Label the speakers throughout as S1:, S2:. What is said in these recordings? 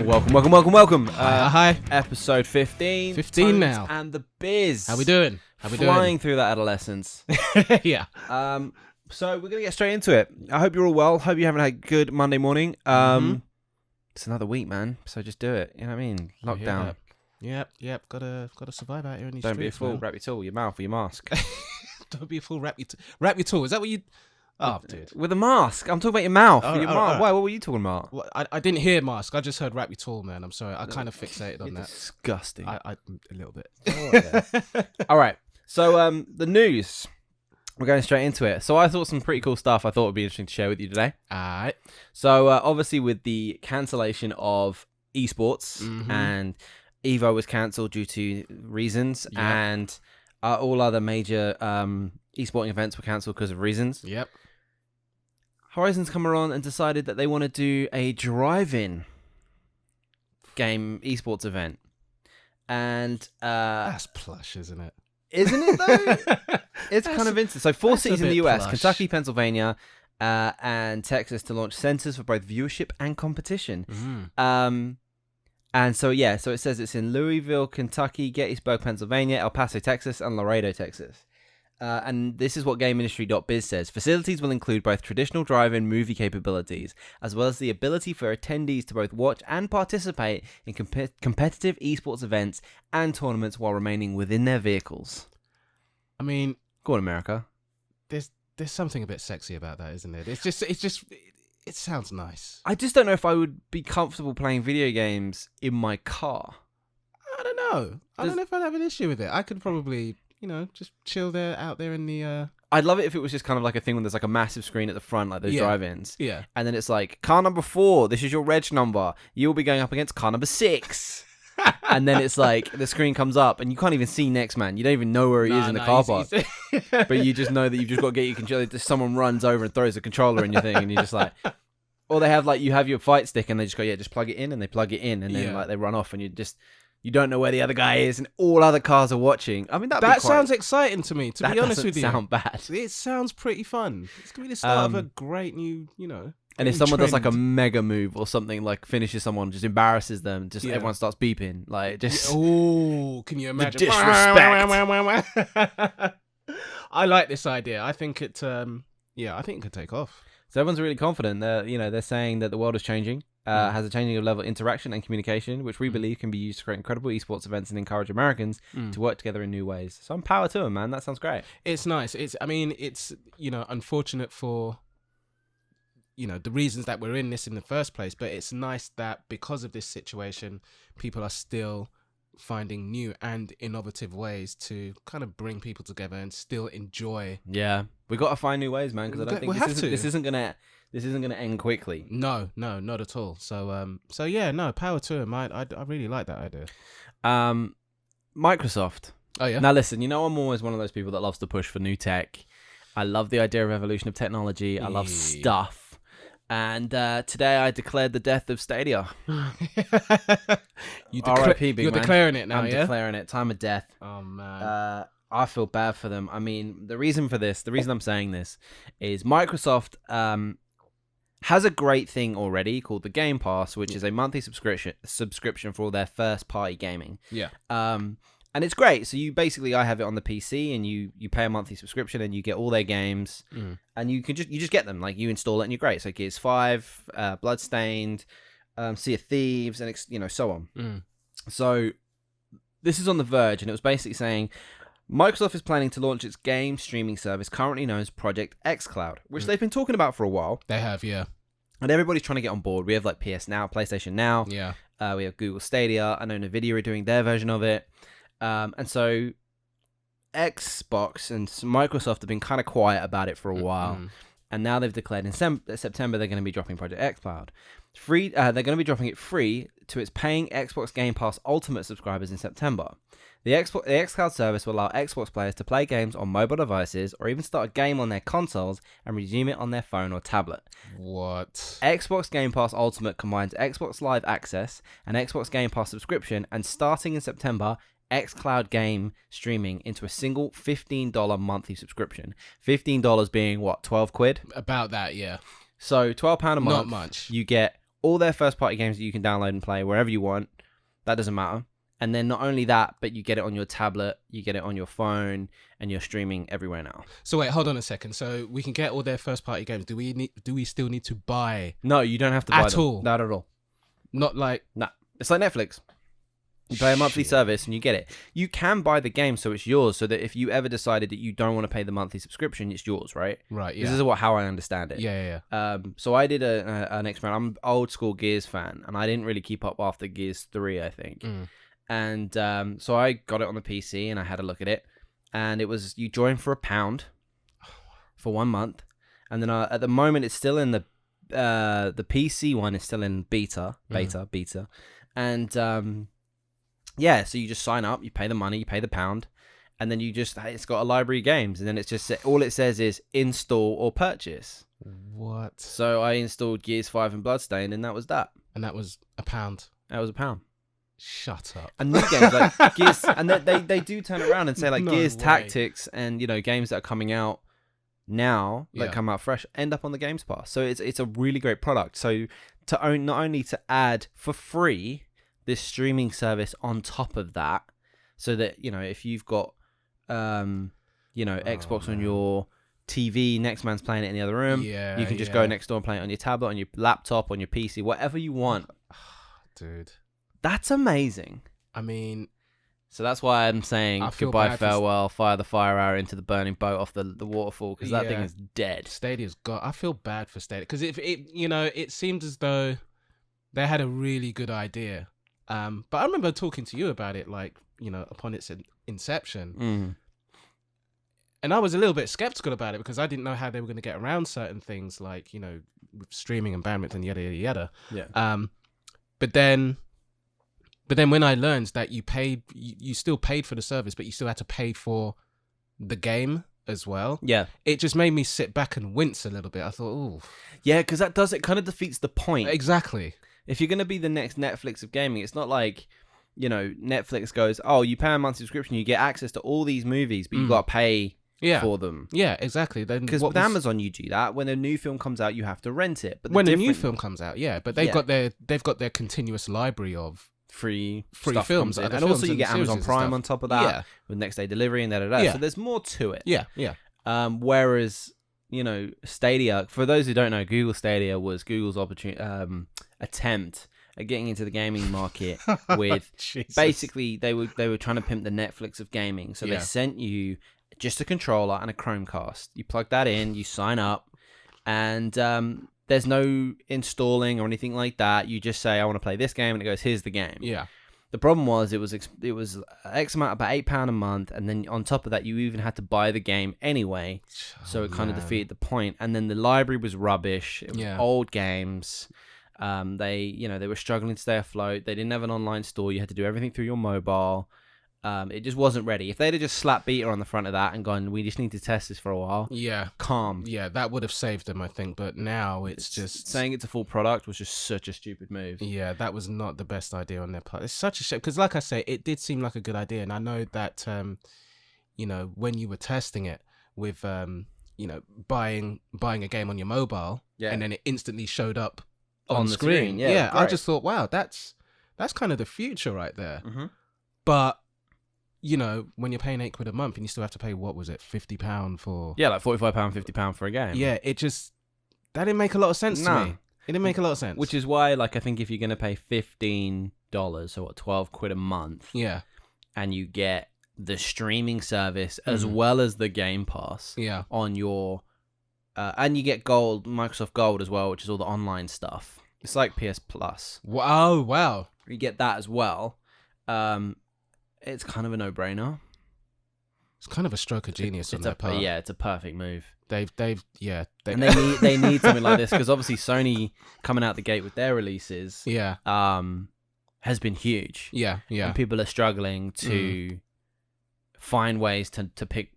S1: Welcome.
S2: Hi.
S1: Episode 15.
S2: 15 now.
S1: And the biz.
S2: How we doing?
S1: Flying through that adolescence.
S2: Yeah.
S1: So we're going to get straight into it. I hope you're all well. Hope you haven't had a good Monday morning. It's another week, man. So just do it. You know what I mean? Lockdown.
S2: Yep. Gotta survive out here in these
S1: Don't
S2: streets,
S1: be a fool.
S2: man.
S1: Wrap your tool, your mouth, or your mask.
S2: Don't be a fool. Wrap your tool. Is that what you... Oh, dude.
S1: With a mask. I'm talking about your mouth.
S2: Oh,
S1: your mouth.
S2: right.
S1: Why? What were you talking about?
S2: Well, I didn't hear mask. I just heard wrap your tool, man. I'm sorry. I kind of fixated on that.
S1: Disgusting.
S2: I a little bit.
S1: All right. So the news. We're going straight into it. So I thought some pretty cool stuff I thought would be interesting to share with you today.
S2: All right.
S1: So obviously with the cancellation of esports and Evo was cancelled due to reasons, and all other major esporting events were cancelled because of reasons.
S2: Yep.
S1: Horizon's come around and decided that they want to do a drive-in game esports event. And
S2: That's plush, isn't it?
S1: Isn't it though? It's kind of interesting. So 4 cities in the US,
S2: plush.
S1: Kentucky, Pennsylvania, and Texas to launch centers for both viewership and competition. And so it says it's in Louisville, Kentucky, Gettysburg, Pennsylvania, El Paso, Texas, and Laredo, Texas. And this is what GameIndustry.biz says. Facilities will include both traditional drive-in movie capabilities, as well as the ability for attendees to both watch and participate in competitive esports events and tournaments while remaining within their vehicles.
S2: I mean,
S1: go on, America.
S2: There's something a bit sexy about that, isn't it? It sounds nice.
S1: I just don't know if I would be comfortable playing video games in my car.
S2: I don't know. I don't know if I'd have an issue with it. I could probably, just chill out there in the...
S1: I'd love it if it was just kind of like a thing where there's like a massive screen at the front, like those drive-ins.
S2: Yeah.
S1: And then it's like, car number 4, this is your reg number. You'll be going up against car number 6. And then it's like, the screen comes up and you can't even see next man. You don't even know where he is in the car park. But you just know that you've just got to get your controller. Someone runs over and throws a controller in your thing and you're just like... Or they have like, you have your fight stick and they just go, just plug it in, and they plug it in and then like they run off and you don't know where the other guy is and all other cars are watching. I mean, that
S2: sounds exciting to me, to be honest with you.
S1: That doesn't sound bad.
S2: It sounds pretty fun. It's going to be the start of a great new,
S1: And if someone does like a mega move or something, like finishes someone, just embarrasses them, everyone starts beeping. Like, just...
S2: Oh, can you imagine?
S1: The disrespect.
S2: I like this idea. I think it could take off.
S1: So everyone's really confident. They're saying that the world is changing, has a changing level of interaction and communication, which we believe can be used to create incredible esports events and encourage Americans to work together in new ways. So I'm power to them, man. That sounds great.
S2: It's nice. It's unfortunate for, the reasons that we're in this in the first place, but it's nice that because of this situation, people are still finding new and innovative ways to kind of bring people together and still enjoy.
S1: Yeah, we got to find new ways, man, because I don't think this isn't gonna end quickly.
S2: No, not at all. So power to him. I really like that idea.
S1: Microsoft.
S2: Oh yeah.
S1: Now listen, I'm always one of those people that loves to push for new tech. I love the idea of evolution of technology. I love stuff. And today I declared the death of Stadia. R.I.P. big
S2: You're
S1: man.
S2: declaring it now,
S1: I'm declaring it. Time of death.
S2: Oh, man.
S1: I feel bad for them. I mean, the reason I'm saying this is Microsoft has a great thing already called the Game Pass, which is a monthly subscription for all their first-party gaming.
S2: Yeah.
S1: And it's great. So I have it on the PC, and you pay a monthly subscription, and you get all their games, and you just get them. Like, you install it, and you're great. So Gears 5, Bloodstained, Sea of Thieves, and so on. So this is on The Verge, and it was basically saying Microsoft is planning to launch its game streaming service, currently known as Project xCloud, which they've been talking about for a while.
S2: They have, yeah.
S1: And everybody's trying to get on board. We have like PS Now, PlayStation Now.
S2: Yeah.
S1: We have Google Stadia. I know NVIDIA are doing their version of it. And so Xbox and Microsoft have been kind of quiet about it for a while. And now they've declared in September they're going to be dropping Project xCloud. They're going to be dropping it free to its paying Xbox Game Pass Ultimate subscribers in September. The xCloud service will allow Xbox players to play games on mobile devices or even start a game on their consoles and resume it on their phone or tablet.
S2: What?
S1: Xbox Game Pass Ultimate combines Xbox Live Access and Xbox Game Pass subscription, and starting in September, xCloud game streaming into a single $15 monthly subscription. $15 being what, 12 quid?
S2: About that, yeah.
S1: So £12 a month.
S2: Not much.
S1: You get all their first-party games that you can download and play wherever you want. That doesn't matter. And then not only that, but you get it on your tablet, you get it on your phone, and you're streaming everywhere now.
S2: So wait, hold on a second. So we can get all their first party games. Do we still need to buy?
S1: No, you don't have to buy
S2: At
S1: them.
S2: all?
S1: Not at all.
S2: Not like
S1: No. It's like Netflix. You pay a monthly
S2: Shit.
S1: service and you get it. You can buy the game so it's yours, so that if you ever decided that you don't want to pay the monthly subscription, it's yours, right?
S2: right.
S1: This
S2: Yeah.
S1: is how I understand it.
S2: Yeah.
S1: So I did an experiment. I'm an old school Gears fan, and I didn't really keep up after Gears 3, I think. And so I got it on the PC, and I had a look at it. And it was, you join for £1 for 1 month. And then at the moment, it's still in the PC one is still in beta. And yeah, so you just sign up, you pay the money, you pay the £1, and then it's got a library of games. And then it's just, all it says is install or purchase.
S2: What?
S1: So I installed Gears 5 and Bloodstained, and that was that.
S2: And that was £1.
S1: That was £1.
S2: Shut up.
S1: And new games like Gears, and they do turn around and say like
S2: No
S1: Gears
S2: way.
S1: Tactics and games that are coming out now that
S2: Yeah.
S1: come out fresh end up on the Games Pass. So it's a really great product. So to own, not only to add for free this streaming service on top of that, so that if you've got Xbox on your TV, next man's playing it in the other room.
S2: Yeah.
S1: You can just go next door and play it on your tablet, on your laptop, on your PC, whatever you want.
S2: Dude.
S1: That's amazing.
S2: I mean,
S1: So that's why I'm saying
S2: I feel
S1: goodbye,
S2: bad for
S1: farewell, fire the fire arrow into the burning boat off the waterfall, because that thing
S2: Yeah.
S1: is dead.
S2: Stadia's got. I feel bad for Stadia because it seemed as though they had a really good idea. But I remember talking to you about it, like upon its inception,
S1: Mm.
S2: and I was a little bit skeptical about it because I didn't know how they were going to get around certain things, like with streaming and bandwidth and yada yada yada.
S1: Yeah.
S2: But then when I learned that you still paid for the service, but you still had to pay for the game as well.
S1: Yeah.
S2: It just made me sit back and wince a little bit. I thought, ooh,
S1: Yeah, because it kind of defeats the point.
S2: exactly.
S1: If you're going to be the next Netflix of gaming, it's not like, Netflix goes, oh, you pay a monthly subscription, you get access to all these movies, but you got to pay
S2: Yeah.
S1: for them.
S2: Yeah, exactly. Then
S1: Because
S2: what
S1: with
S2: was-
S1: Amazon, you do that. When a new film comes out, you have to rent it. But
S2: when a new film comes out, yeah, but they've
S1: Yeah.
S2: got their continuous library of
S1: free
S2: Free
S1: stuff
S2: films,
S1: comes in.
S2: other
S1: And also
S2: films
S1: you
S2: and
S1: get Amazon
S2: series and
S1: Prime
S2: stuff.
S1: on top of that
S2: Yeah.
S1: with next day delivery and da.
S2: Yeah.
S1: So there's more to it.
S2: yeah.
S1: Whereas, Stadia, for those who don't know, Google Stadia was Google's attempt at getting into the gaming market with
S2: Jesus.
S1: basically they were trying to pimp the Netflix of gaming. So
S2: Yeah.
S1: they sent you just a controller and a Chromecast. You plug that in, you sign up, and there's no installing or anything like that. You just say, I want to play this game, and it goes, here's the game.
S2: Yeah.
S1: The problem was it was X amount, about £8 a month, and then on top of that, you even had to buy the game anyway. So it kind of
S2: man.
S1: defeated the point. And then the library was rubbish. It was
S2: Yeah.
S1: old games. They were struggling to stay afloat. They didn't have an online store. You had to do everything through your mobile. It just wasn't ready. If they'd have just slapped beta on the front of that and gone, we just need to test this for a while,
S2: Yeah.
S1: calm.
S2: Yeah, that would have saved them, I think. But now it's just
S1: Saying it's a full product was just such a stupid move.
S2: Yeah, that was not the best idea on their part. It's such a shame because, like I say, it did seem like a good idea, and I know that when you were testing it with buying a game on your mobile,
S1: Yeah.
S2: and then it instantly showed up
S1: On
S2: on
S1: the
S2: screen.
S1: screen, yeah,
S2: I
S1: great.
S2: just thought, wow, that's kind of the future right there.
S1: Mm-hmm.
S2: But when you're paying £8 a month and you still have to pay, what was it, £50 for?
S1: Yeah, like £45, £50 for a game.
S2: Yeah, that didn't make a lot of sense to
S1: No.
S2: me. It didn't make a lot of sense.
S1: Which is why, I think if you're going to pay $15, so what, £12 a month,
S2: yeah,
S1: and you get the streaming service as well as the Game Pass
S2: yeah,
S1: on your, and you get Gold, Microsoft Gold as well, which is all the online stuff. It's like PS Plus.
S2: wow.
S1: You get that as well. It's kind of a no-brainer.
S2: It's kind of a stroke of genius on their part.
S1: Yeah, it's a perfect move.
S2: They've
S1: And they need something like this because obviously Sony coming out the gate with their releases
S2: yeah,
S1: has been huge.
S2: yeah,
S1: And people are struggling to find ways to pick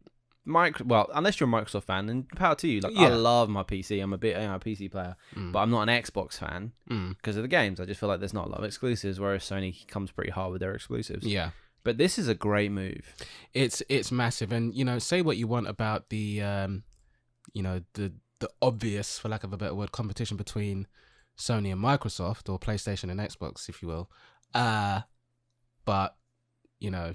S1: unless you're a Microsoft fan, and power to you. I
S2: Yeah.
S1: love my PC. I'm a bit a PC player, but I'm not an Xbox fan because of the games. I just feel like there's not a lot of exclusives, whereas Sony comes pretty hard with their exclusives.
S2: yeah.
S1: But this is a great move.
S2: It's massive, and say what you want about the the obvious, for lack of a better word, competition between Sony and Microsoft, or PlayStation and Xbox, if you will. But you know,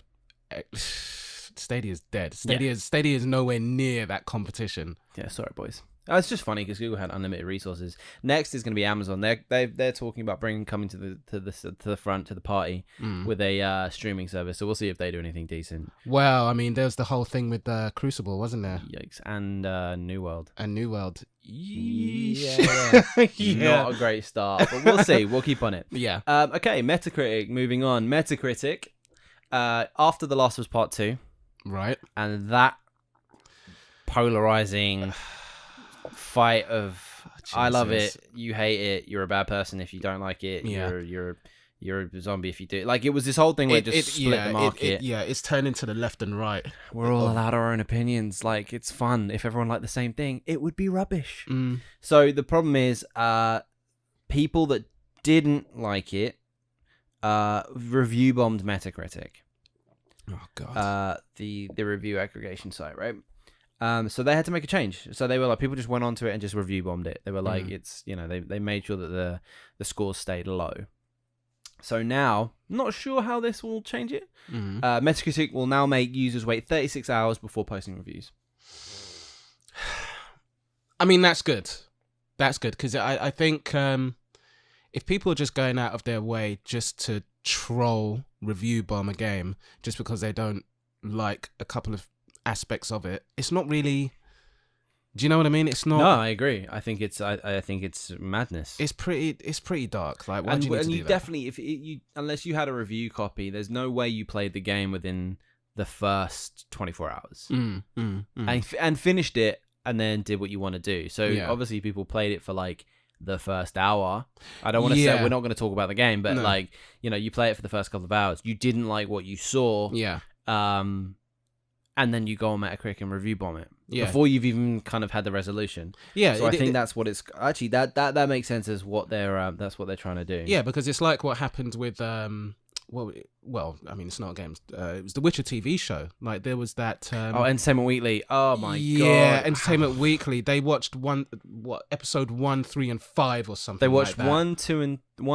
S2: Stadia is dead. Stadia is nowhere near that competition.
S1: Yeah, sorry, boys. It's just funny because Google had unlimited resources. Next is going to be Amazon. They're talking about coming to the front to the party with a streaming service. So we'll see if they do anything decent.
S2: Well, I mean, there's the whole thing with Crucible, wasn't there?
S1: Yikes! And New World.
S2: And New World.
S1: Yeah. Not a great start, but we'll see. We'll keep on it.
S2: Yeah.
S1: Okay, Metacritic. Moving on. Metacritic. After The Last of Us Part 2.
S2: Right.
S1: And that polarizing fight of I love it, you hate it, you're a bad person if you don't like it, you're a zombie if you do. Like, it was this whole thing where it just split the market.
S2: It's turning to the left and right.
S1: We're all allowed our own opinions. Like, it's fun. If everyone liked the same thing, it would be rubbish. So the problem is, people that didn't like it review bombed Metacritic.
S2: Oh god.
S1: The review aggregation site, right? So they had to make a change. So they were like, people just went onto it and just review bombed it. They were like, it's, you know, they made sure that the scores stayed low. So now, not sure how this will change it. Metacritic will now make users wait 36 hours before posting reviews.
S2: I mean, that's good. That's good, because I think if people are just going out of their way just to troll, review bomb a game just because they don't like a couple of aspects of it, it's not really. Do you know what I mean? It's not.
S1: No, I agree. I think it's madness.
S2: It's pretty dark. Like, why do you need to do that?
S1: Definitely, unless you had a review copy, there's no way you played the game within the first 24 hours and finished it and then did what you want to do. So obviously, people played it for like the first hour. I don't want to say, we're not going to talk about the game, but like, you know, you play it for the first couple of hours. You didn't like what you saw.
S2: Yeah.
S1: And then you go on Metacritic and review bomb it before you've even kind of had the resolution. Yeah, so I think that's what it's actually that makes sense as what that's what they're trying to do.
S2: Yeah, because it's like what happened with well, I mean, it's not games. It was the Witcher TV show. Like, there was that.
S1: Entertainment Weekly. Oh my god.
S2: Yeah, Entertainment Weekly. They watched episode 1, 3, and 5 or something.
S1: They watched
S2: like that.
S1: 1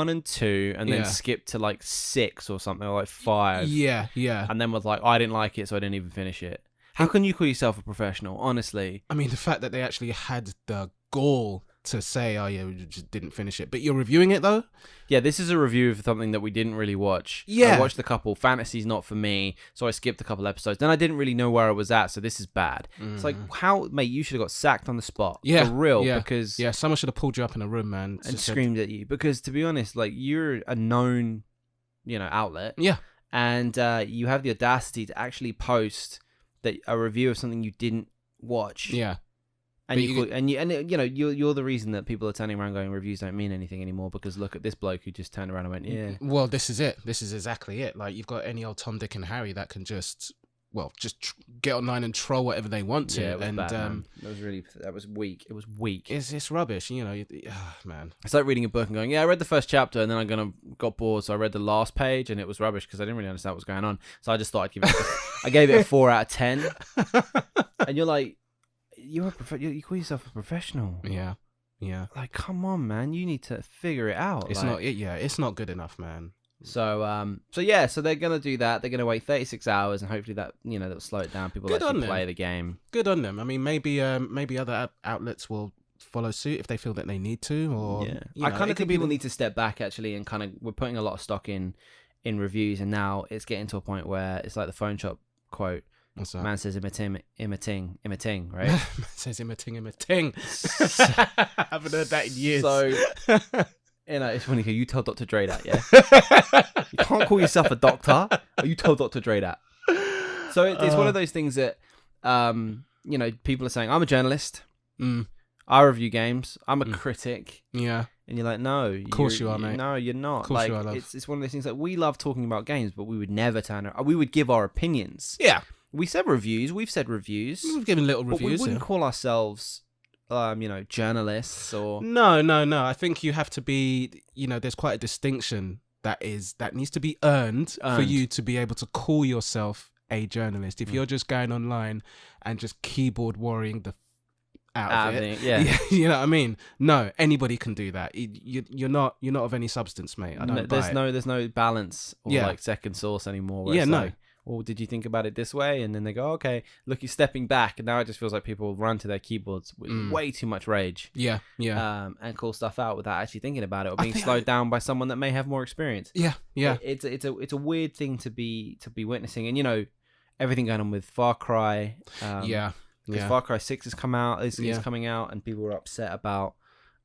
S1: and 2, and then skipped to like 6 or something, or like 5.
S2: Yeah.
S1: And then was like, I didn't like it, so I didn't even finish it. How can you call yourself a professional? Honestly.
S2: I mean, the fact that they actually had the gall to say, oh yeah, we just didn't finish it. But you're reviewing it though?
S1: Yeah, this is a review of something that we didn't really watch.
S2: Yeah.
S1: I watched a couple. Fantasy's not for me, so I skipped a couple episodes. Then I didn't really know where I was at, so this is bad. It's like, how, mate, you should have got sacked on the spot.
S2: Yeah.
S1: For real.
S2: Yeah.
S1: Because...
S2: Yeah, someone should have pulled you up in a room, man.
S1: And screamed at you. Because, to be honest, like, you're a known, you know, outlet.
S2: Yeah.
S1: And you have the audacity to actually post a review of something you didn't watch.
S2: Yeah.
S1: And you're the reason that people are turning around going, reviews don't mean anything anymore, because look at this bloke who just turned around and went, yeah.
S2: Well, this is it. This is exactly it. Like, you've got any old Tom, Dick, and Harry that can just get online and troll whatever they want to.
S1: Yeah, it was bad, man. That was weak. It was weak.
S2: It's rubbish, you know. Man.
S1: It's like reading a book and going, yeah, I read the first chapter, and then got bored, so I read the last page, and it was rubbish because I didn't really understand what was going on. So I just thought I'd give it. I gave it a 4 out of 10. And you're like, you call yourself a professional.
S2: Yeah.
S1: Like, come on, man, you need to figure it out.
S2: It's not good enough, man.
S1: So they're gonna do that. They're gonna wait 36 hours, and hopefully that, you know, that'll slow it down. People actually play the game.
S2: Good on them. I mean, maybe other outlets will follow suit if they feel that they need to. Or
S1: I kind of think people need to step back actually, and kind of, we're putting a lot of stock in reviews, and now it's getting to a point where it's like the phone shop quote.
S2: What's that?
S1: Man says imiting, right?
S2: Man says imiting. I haven't heard that in years.
S1: So, you know, it's funny because you tell Dr. Dre that, yeah? You can't call yourself a doctor, or you tell Dr. Dre that. So it's one of those things that, you know, people are saying, I'm a journalist. I review games. I'm a critic.
S2: Yeah.
S1: And you're like, no.
S2: Of course you are, mate.
S1: No, you're not.
S2: Of course
S1: like,
S2: you are, love.
S1: It's one of those things that we love talking about games, but we would never we would give our opinions.
S2: Yeah.
S1: We said reviews. We've said reviews.
S2: We've given little reviews.
S1: But we wouldn't call ourselves, you know, journalists or...
S2: No. I think you have to be, you know, there's quite a distinction that needs to be earned for you to be able to call yourself a journalist. If you're just going online and just keyboard warring the out of it.
S1: Yeah.
S2: You know what I mean? No, anybody can do that. You're not of any substance, mate. I don't buy it.
S1: There's no balance or like second source anymore. Where it's like, well, did you think about it this way? And then they go, okay, look, you're stepping back, and now it just feels like people run to their keyboards with way too much rage.
S2: Yeah.
S1: And call stuff out without actually thinking about it or being slowed down by someone that may have more experience.
S2: Yeah.
S1: It's a weird thing to be witnessing, and you know, everything going on with Far Cry. Because Far Cry 6 has come out, is coming out, and people are upset about.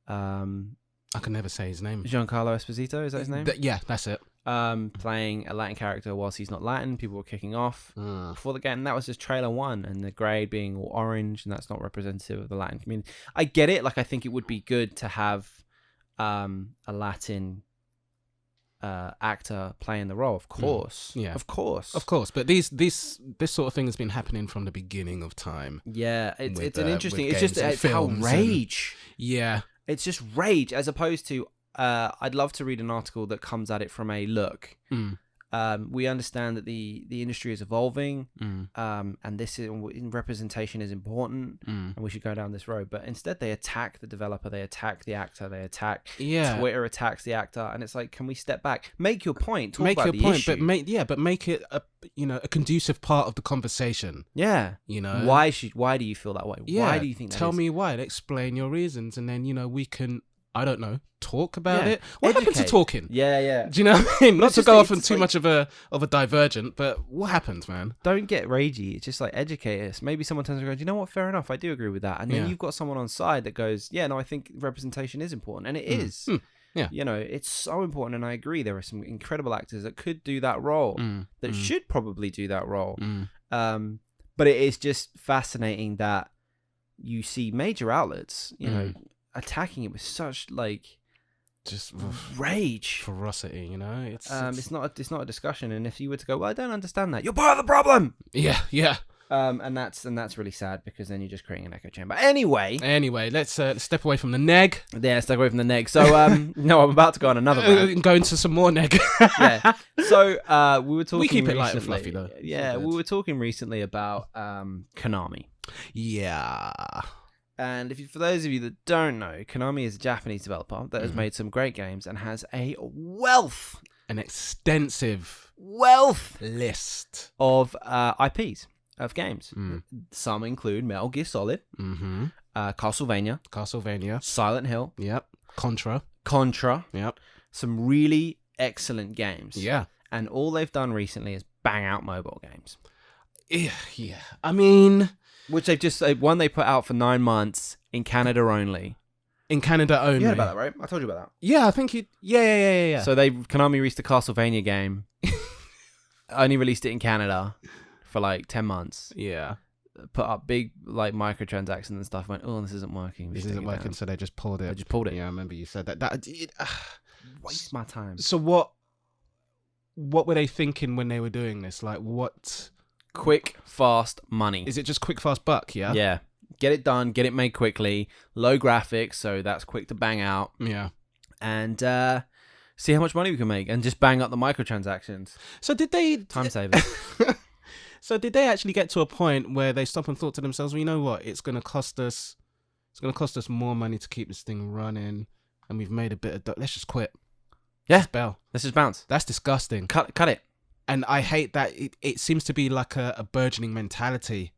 S2: I can never say his name.
S1: Giancarlo Esposito, is that his name?
S2: Yeah, that's it.
S1: Playing a Latin character whilst he's not Latin. People were kicking off before the game. And that was just trailer 1, and the grade being all orange, and that's not representative of the Latin community. I get it. Like, I think it would be good to have a Latin actor playing the role, of course. Of course.
S2: But this sort of thing has been happening from the beginning of time.
S1: Yeah, it's an interesting. It's just how rage. It's just rage, as opposed to. I'd love to read an article that comes at it from a look. We understand that the industry is evolving, and this is, representation is important, and we should go down this road. But instead, they attack the developer, they attack the actor, they attack Twitter attacks the actor, and it's like, can we step back, make your point, talk about the issue,
S2: but make it a conducive part of the conversation. You know,
S1: why do you feel that way? Why do you think that
S2: Tell me why. Explain your reasons, and then we can. I don't know. Talk about it. What happened to talking? Do you know what I mean? Not to go off on too much of a divergent, but what happens, man?
S1: Don't get ragey. It's just like, educate us. Maybe someone turns around and goes, you know what? Fair enough. I do agree with that. And then you've got someone on side that goes, yeah, no, I think representation is important, and it is. You know, it's so important, and I agree. There are some incredible actors that could do that role, that should probably do that role. But it is just fascinating that you see major outlets, you know, attacking it with such just rage,
S2: ferocity.
S1: It's not a discussion. And if you were to go, well, I don't understand that, you're part of the problem. And that's really sad, because then you're just creating an echo chamber. Anyway,
S2: let's step away from the neg.
S1: Yeah, step away from the neg. So no, I'm about to go on another rant.
S2: Go into some more neg.
S1: So we were talking.
S2: We keep it
S1: recently,
S2: light and fluffy though.
S1: Yeah, we were talking recently about Konami. And
S2: for
S1: those of you that don't know, Konami is a Japanese developer that has made some great games and has an
S2: extensive list
S1: of IPs of games. Some include Metal Gear Solid, Castlevania, Silent Hill, Contra, some really excellent games. And all they've done recently is bang out mobile games.
S2: I mean,
S1: which they've just one they put out for 9 months in Canada only.
S2: You heard about
S1: that, right? I told you about that.
S2: Yeah, I think you. Yeah.
S1: So Konami released a Castlevania game. Only released it in Canada for like 10 months. Put up big microtransactions and stuff. Went, oh, this isn't working.
S2: So they just pulled it. Yeah, I remember you said that.
S1: Waste my time.
S2: So what were they thinking when they were doing this? Like, what?
S1: Quick, fast money.
S2: Is it just quick, fast buck?
S1: Yeah. Get it done. Get it made quickly. Low graphics, so that's quick to bang out. And see how much money we can make, and just bang up the microtransactions.
S2: So did they
S1: time savers?
S2: So did they actually get to a point where they stopped and thought to themselves, well, you know what? It's going to cost us more money to keep this thing running, and we've made a bit of let's just quit.
S1: Let's just bounce.
S2: That's disgusting.
S1: Cut it.
S2: And I hate that it seems to be like a burgeoning mentality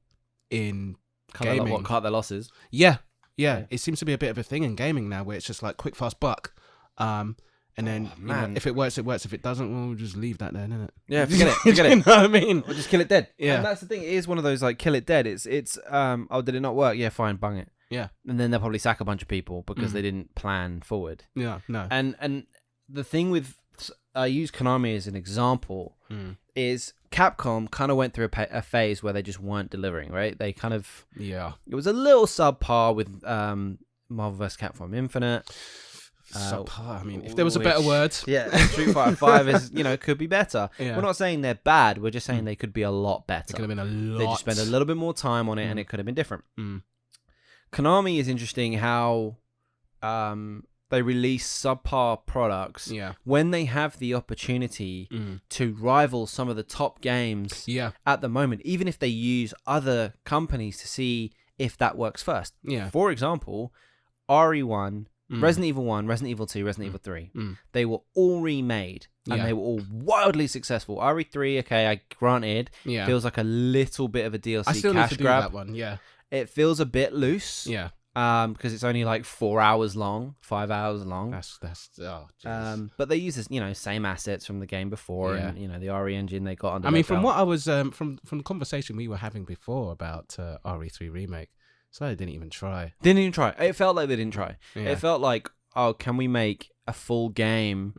S2: in gaming.
S1: Cut their losses.
S2: Yeah. It seems to be a bit of a thing in gaming now, where it's just like quick, fast buck. And then if it works, it works. If it doesn't, well, we'll just leave that there, innit?
S1: Yeah, forget it.
S2: You know what I mean?
S1: Or just kill it dead.
S2: Yeah.
S1: And that's the thing. It is one of those kill it dead. It's oh, did it not work? Yeah, fine, bung it.
S2: Yeah.
S1: And then they'll probably sack a bunch of people because they didn't plan forward.
S2: Yeah, no.
S1: And the thing with I use Konami as an example is Capcom kind of went through a phase where they just weren't delivering, right? They kind of it was a little subpar with Marvel vs. Capcom Infinite.
S2: Subpar. I mean, if there was a better word.
S1: Yeah, Street Fighter 5 is, could be better. Yeah. We're not saying they're bad. We're just saying they could be a lot better.
S2: It could have been a lot.
S1: They just spent a little bit more time on it, and it could have been different. Konami is interesting how they release subpar products when they have the opportunity to rival some of the top games at the moment, even if they use other companies to see if that works first.
S2: Yeah.
S1: For example, RE1, Resident Evil 1, Resident Evil 2, Resident Evil 3. They were all remade and they were all wildly successful. RE3, okay, I granted, feels like a little bit of a DLC
S2: I still
S1: cash
S2: need to
S1: grab.
S2: do that one, yeah.
S1: It feels a bit loose.
S2: Yeah.
S1: Because it's only like 4 hours long, 5 hours long.
S2: That's oh, jeez.
S1: But they use this, same assets from the game before, and the RE engine they got under.
S2: I mean, from what I was from the conversation we were having before about RE3 remake, so they didn't even try.
S1: It felt like they didn't try.
S2: Yeah.
S1: It felt like, oh, can we make a full game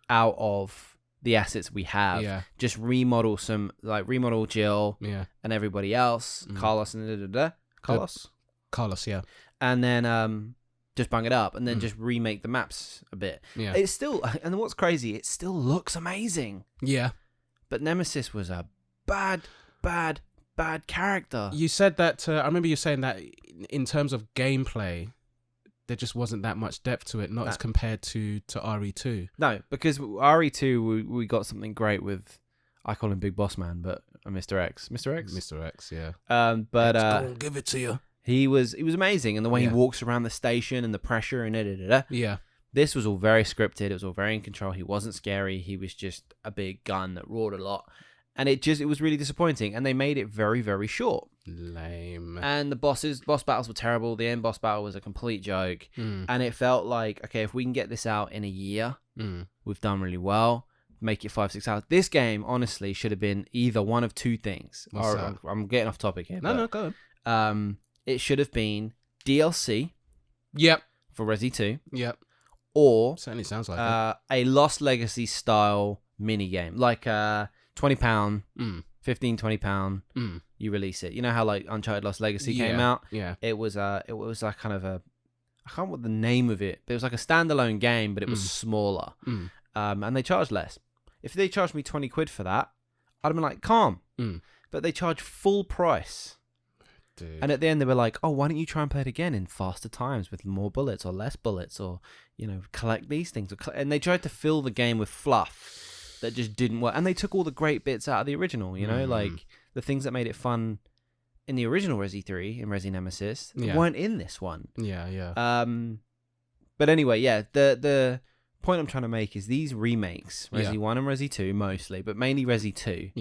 S1: out of the assets we have?
S2: Yeah.
S1: Just remodel Jill and everybody else, Carlos and
S2: Carlos, yeah.
S1: And then just bang it up and then just remake the maps a bit.
S2: Yeah.
S1: It's still, and what's crazy, it still looks amazing.
S2: Yeah.
S1: But Nemesis was a bad character.
S2: You said that, I remember you saying that in terms of gameplay, there just wasn't that much depth to it, not as compared to RE2.
S1: No, because RE2, we got something great with, I call him Big Boss Man, but Mr. X. Mr. X?
S2: Mr. X, yeah.
S1: But
S2: go and give it to you.
S1: He was amazing, and the way he walks around the station and the pressure and
S2: Yeah.
S1: This was all very scripted. It was all very in control. He wasn't scary. He was just a big gun that roared a lot. And it was really disappointing. And they made it very, very short.
S2: Lame.
S1: And the boss battles were terrible. The end boss battle was a complete joke. And it felt like, okay, if we can get this out in a year, we've done really well. Make it 5-6 hours. This game, honestly, should have been either one of two things. I'm getting off topic here.
S2: No, go
S1: on. It should have been DLC.
S2: Yep.
S1: For Resi 2.
S2: Yep.
S1: Or
S2: certainly sounds like it.
S1: A Lost Legacy style mini game, like £20, £15-20. You release it. You know how like Uncharted Lost Legacy came out?
S2: Yeah.
S1: It was like kind of a, I can't remember the name of it, but it was like a standalone game, but it was smaller. And they charged less. If they charged me 20 quid for that, I'd have been like, calm. But they charge full price.
S2: Dude.
S1: And at the end they were like, oh, why don't you try and play it again in faster times with more bullets or less bullets, or collect these things, and they tried to fill the game with fluff that just didn't work, and they took all the great bits out of the original, like the things that made it fun in the original Resi 3 and Resi Nemesis weren't in this one. But anyway, the point I'm trying to make is these remakes, Resi 1 and Resi 2 mostly, but mainly Resi 2,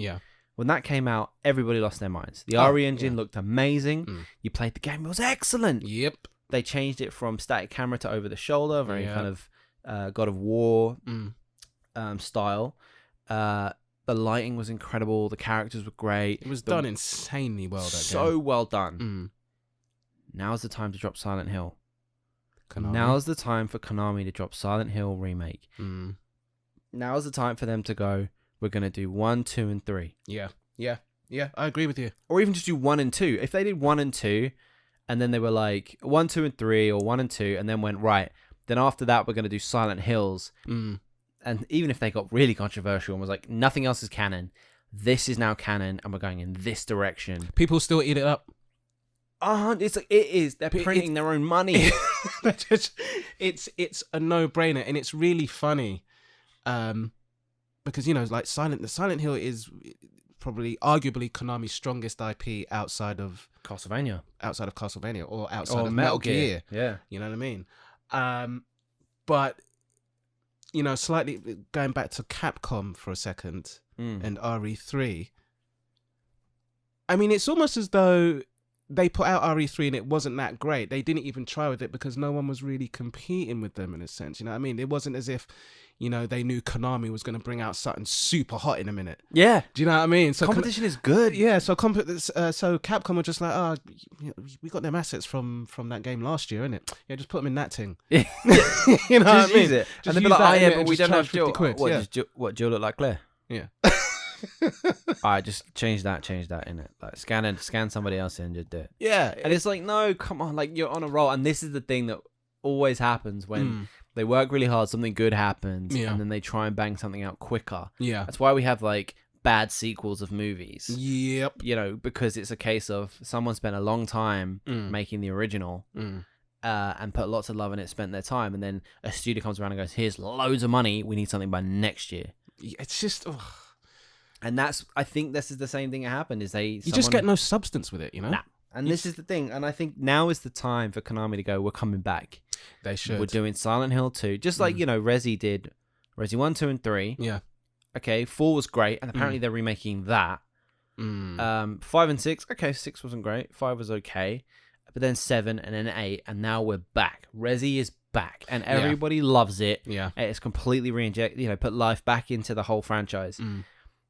S1: when that came out, everybody lost their minds. The RE engine looked amazing. You played the game, it was excellent.
S2: Yep.
S1: They changed it from static camera to over the shoulder, very kind of God of War style. The lighting was incredible. The characters were great.
S2: It was done insanely well.
S1: Well done. Now's the time to drop Silent Hill.
S2: Konami.
S1: Now's the time for Konami to drop Silent Hill remake. Now's the time for them to go, we're going to do 1, 2, and 3.
S2: Yeah, I agree with you.
S1: Or even just do 1 and 2. If they did 1 and 2, and then they were like 1, 2, and 3, or 1 and 2, and then went, right, then after that, we're going to do Silent Hills. And even if they got really controversial and was like, nothing else is canon, this is now canon, and we're going in this direction.
S2: People still eat it up.
S1: It is. They're printing their own money.
S2: It's a no-brainer, and it's really funny. Because like Silent Hill is probably arguably Konami's strongest IP outside of
S1: Castlevania,
S2: or outside of Metal Gear.
S1: Yeah,
S2: you know what I mean. But slightly going back to Capcom for a second and RE3. I mean, it's almost as though they put out RE3 and it wasn't that great. They didn't even try with it because no one was really competing with them in a sense. You know what I mean? It wasn't as if, they knew Konami was going to bring out something super hot in a minute.
S1: Yeah.
S2: Do you know what I mean? So
S1: competition is good.
S2: Yeah. So Capcom were just like, we got them assets from that game last year, innit? Yeah, just put them in that thing.
S1: You
S2: know what I mean?
S1: Use it.
S2: Just
S1: and they'd be like, oh yeah, but we don't have
S2: Jill.
S1: What, Jill look like Claire?
S2: Yeah.
S1: Alright, just change that in it. Like scan somebody else in, just do it.
S2: Yeah.
S1: And it's like, no, come on, like you're on a roll. And this is the thing that always happens when they work really hard, something good happens, and then they try and bang something out quicker.
S2: Yeah.
S1: That's why we have like bad sequels of movies.
S2: Yep.
S1: Because it's a case of someone spent a long time making the original and put lots of love in it, spent their time, and then a studio comes around and goes, here's loads of money, we need something by next year.
S2: It's just...
S1: And I think this is the same thing that happened, is
S2: just get no substance with it,
S1: Nah. And this is the thing. And I think now is the time for Konami to go, we're coming back.
S2: They should.
S1: We're doing Silent Hill 2. Just like, Resi did. Resi 1, 2, and 3.
S2: Yeah.
S1: Okay, 4 was great. And apparently they're remaking that. 5 and 6. Okay, 6 wasn't great. 5 was okay. But then 7 and then 8. And now we're back. Resi is back. And everybody loves it.
S2: Yeah.
S1: It's completely put life back into the whole franchise.